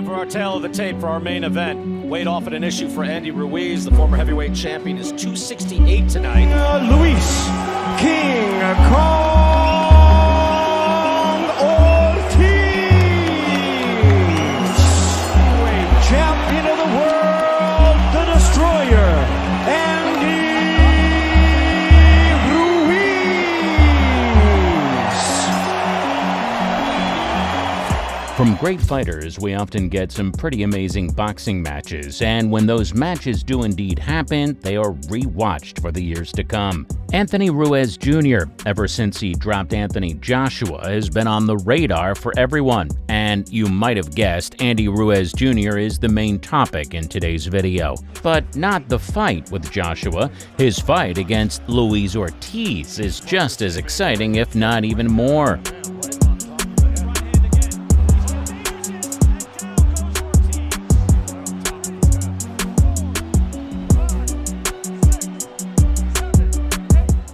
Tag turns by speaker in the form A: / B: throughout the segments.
A: for our tale of the tape for our main event. Weight off at an issue for Andy Ruiz. The former heavyweight champion is 268 tonight.
B: Ruiz King Kong Ortiz, champion of the world, the destroyer, Andy Ruiz.
C: From great fighters, we often get some pretty amazing boxing matches, and when those matches do indeed happen, they are re-watched for the years to come. Anthony Ruiz Jr., ever since he dropped Anthony Joshua, has been on the radar for everyone, and you might have guessed Andy Ruiz Jr. is the main topic in today's video. But not the fight with Joshua. His fight against Luis Ortiz is just as exciting, if not even more.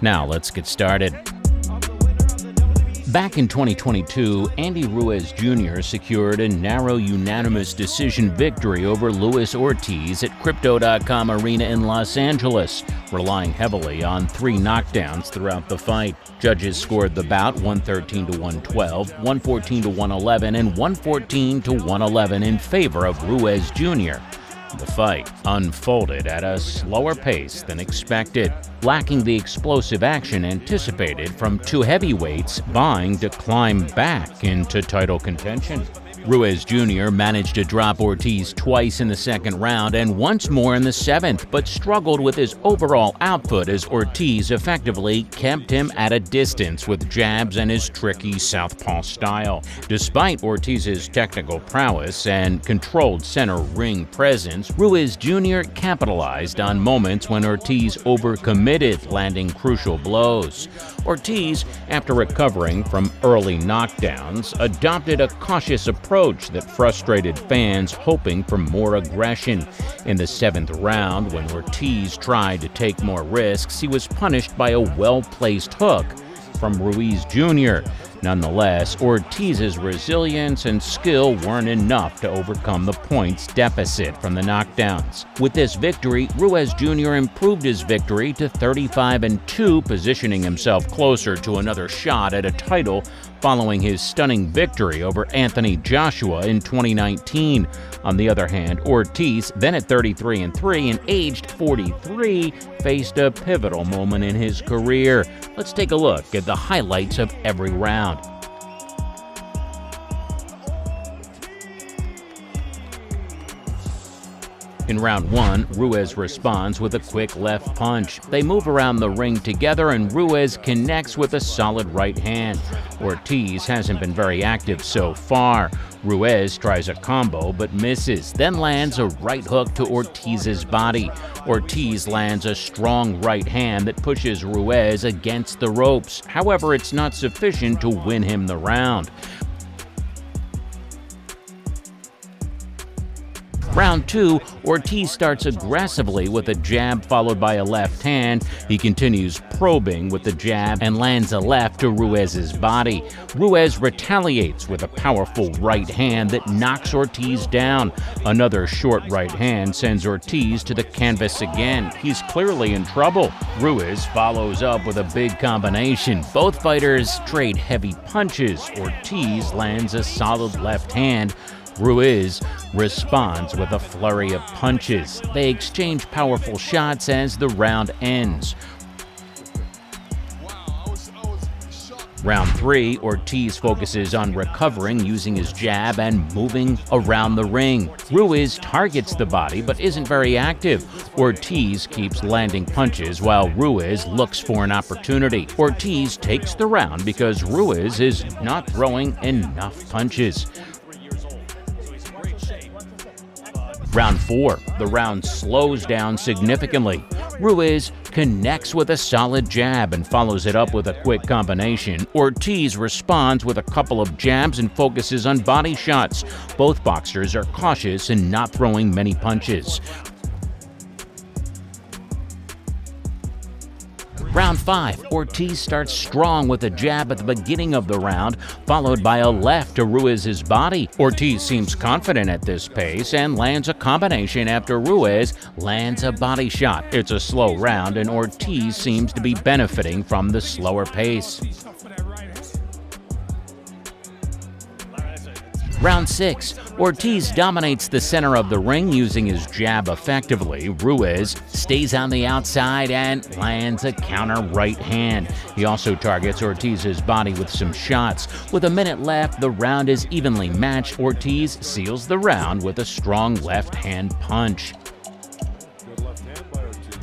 C: Now let's get started. Back in 2022, Andy Ruiz Jr. secured a narrow unanimous decision victory over Luis Ortiz at Crypto.com Arena in Los Angeles, relying heavily on 3 knockdowns throughout the fight. Judges scored the bout 113-112, 114-111, and 114-111 in favor of Ruiz Jr. The fight unfolded at a slower pace than expected, lacking the explosive action anticipated from 2 heavyweights vying to climb back into title contention. Ruiz Jr. managed to drop Ortiz twice in the second round and once more in the 7th, but struggled with his overall output as Ortiz effectively kept him at a distance with jabs and his tricky southpaw style. Despite Ortiz's technical prowess and controlled center ring presence, Ruiz Jr. capitalized on moments when Ortiz overcommitted, landing crucial blows. Ortiz, after recovering from early knockdowns, adopted a cautious approach that frustrated fans hoping for more aggression. In the 7th round, when Ortiz tried to take more risks, he was punished by a well-placed hook from Ruiz Jr. Nonetheless, Ortiz's resilience and skill weren't enough to overcome the points deficit from the knockdowns. With this victory, Ruiz Jr. improved his victory to 35-2, positioning himself closer to another shot at a title following his stunning victory over Anthony Joshua in 2019. On the other hand, Ortiz, then at 33-3 and aged 43, faced a pivotal moment in his career. Let's take a look at the highlights of every round. In round 1, Ruiz responds with a quick left punch. They move around the ring together and Ruiz connects with a solid right hand. Ortiz hasn't been very active so far. Ruiz tries a combo but misses, then lands a right hook to Ortiz's body. Ortiz lands a strong right hand that pushes Ruiz against the ropes. However, it's not sufficient to win him the round. Round 2, Ortiz starts aggressively with a jab followed by a left hand. He continues probing with the jab and lands a left to Ruiz's body. Ruiz retaliates with a powerful right hand that knocks Ortiz down. Another short right hand sends Ortiz to the canvas again. He's clearly in trouble. Ruiz follows up with a big combination. Both fighters trade heavy punches. Ortiz lands a solid left hand. Ruiz responds with a flurry of punches. They exchange powerful shots as the round ends. Round 3, Ortiz focuses on recovering using his jab and moving around the ring. Ruiz targets the body but isn't very active. Ortiz keeps landing punches while Ruiz looks for an opportunity. Ortiz takes the round because Ruiz is not throwing enough punches. Round 4, the round slows down significantly. Ruiz connects with a solid jab and follows it up with a quick combination. Ortiz responds with a couple of jabs and focuses on body shots. Both boxers are cautious in not throwing many punches. Round 5, Ortiz starts strong with a jab at the beginning of the round, followed by a left to Ruiz's body. Ortiz seems confident at this pace and lands a combination after Ruiz lands a body shot. It's a slow round, and Ortiz seems to be benefiting from the slower pace. Round 6, Ortiz dominates the center of the ring using his jab effectively. Ruiz stays on the outside and lands a counter right hand. He also targets Ortiz's body with some shots. With a minute left, the round is evenly matched. Ortiz seals the round with a strong left hand punch.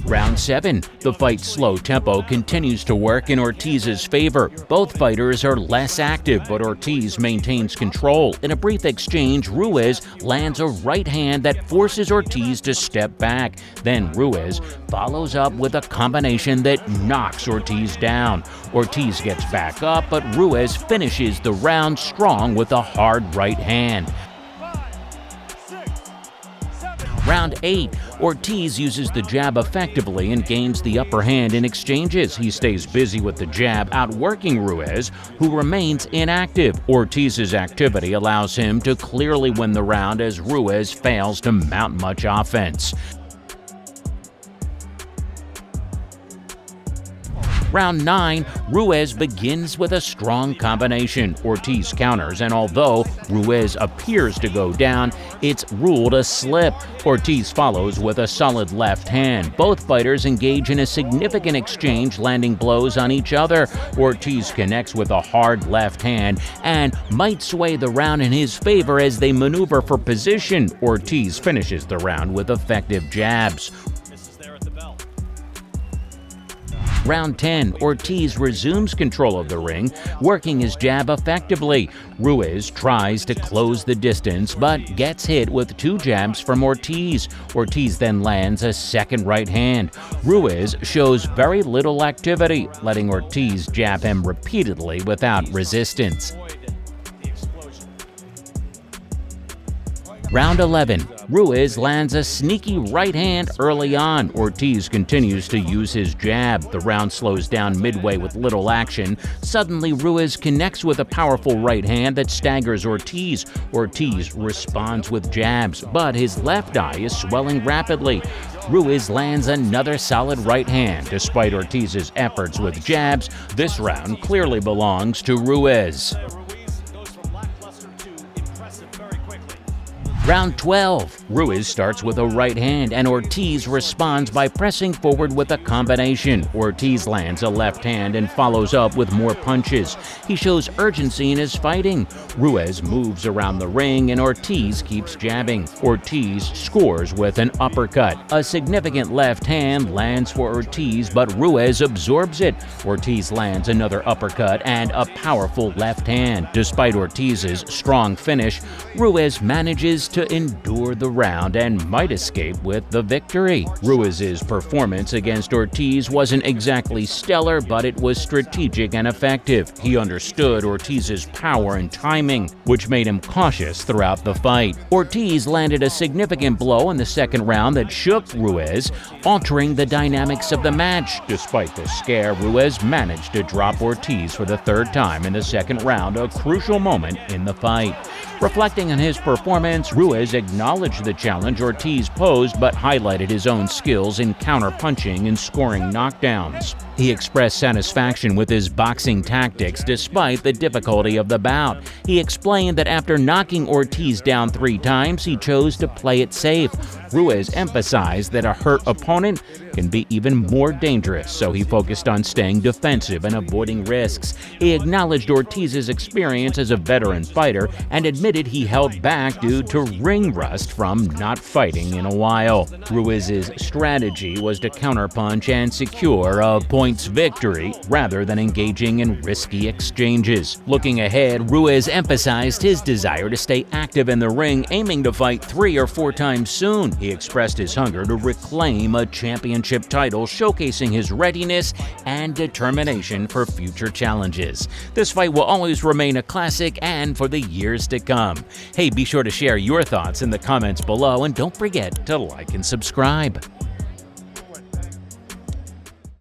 C: Round 7, the fight's slow tempo continues to work in Ortiz's favor. Both fighters are less active, but Ortiz maintains control. In a brief exchange, Ruiz lands a right hand that forces Ortiz to step back. Then Ruiz follows up with a combination that knocks Ortiz down. Ortiz gets back up, but Ruiz finishes the round strong with a hard right hand. Round 8, Ortiz uses the jab effectively and gains the upper hand in exchanges. He stays busy with the jab, outworking Ruiz, who remains inactive. Ortiz's activity allows him to clearly win the round as Ruiz fails to mount much offense. Round 9, Ruiz begins with a strong combination. Ortiz counters, and although Ruiz appears to go down, it's ruled a slip. Ortiz follows with a solid left hand. Both fighters engage in a significant exchange, landing blows on each other. Ortiz connects with a hard left hand and might sway the round in his favor as they maneuver for position. Ortiz finishes the round with effective jabs. Round 10, Ortiz resumes control of the ring, working his jab effectively. Ruiz tries to close the distance, but gets hit with 2 jabs from Ortiz. Ortiz then lands a second right hand. Ruiz shows very little activity, letting Ortiz jab him repeatedly without resistance. Round 11, Ruiz lands a sneaky right hand early on. Ortiz continues to use his jab. The round slows down midway with little action. Suddenly, Ruiz connects with a powerful right hand that staggers Ortiz. Ortiz responds with jabs, but his left eye is swelling rapidly. Ruiz lands another solid right hand. Despite Ortiz's efforts with jabs, this round clearly belongs to Ruiz. Round 12, Ruiz starts with a right hand and Ortiz responds by pressing forward with a combination. Ortiz lands a left hand and follows up with more punches. He shows urgency in his fighting. Ruiz moves around the ring and Ortiz keeps jabbing. Ortiz scores with an uppercut. A significant left hand lands for Ortiz, but Ruiz absorbs it. Ortiz lands another uppercut and a powerful left hand. Despite Ortiz's strong finish, Ruiz manages to endure the round and might escape with the victory. Ruiz's performance against Ortiz wasn't exactly stellar, but it was strategic and effective. He understood Ortiz's power and timing, which made him cautious throughout the fight. Ortiz landed a significant blow in the second round that shook Ruiz, altering the dynamics of the match. Despite the scare, Ruiz managed to drop Ortiz for the third time in the second round, a crucial moment in the fight. Reflecting on his performance, Ruiz acknowledged the challenge Ortiz posed but highlighted his own skills in counter-punching and scoring knockdowns. He expressed satisfaction with his boxing tactics despite the difficulty of the bout. He explained that after knocking Ortiz down 3 times, he chose to play it safe. Ruiz emphasized that a hurt opponent can be even more dangerous, so he focused on staying defensive and avoiding risks. He acknowledged Ortiz's experience as a veteran fighter and admitted he held back due to ring rust from not fighting in a while. Ruiz's strategy was to counterpunch and secure a points victory rather than engaging in risky exchanges. Looking ahead, Ruiz emphasized his desire to stay active in the ring, aiming to fight 3 or 4 times soon. He expressed his hunger to reclaim a championship title, showcasing his readiness and determination for future challenges. This fight will always remain a classic and for the years to come. Hey, be sure to share your thoughts in the comments below and don't forget to like and subscribe.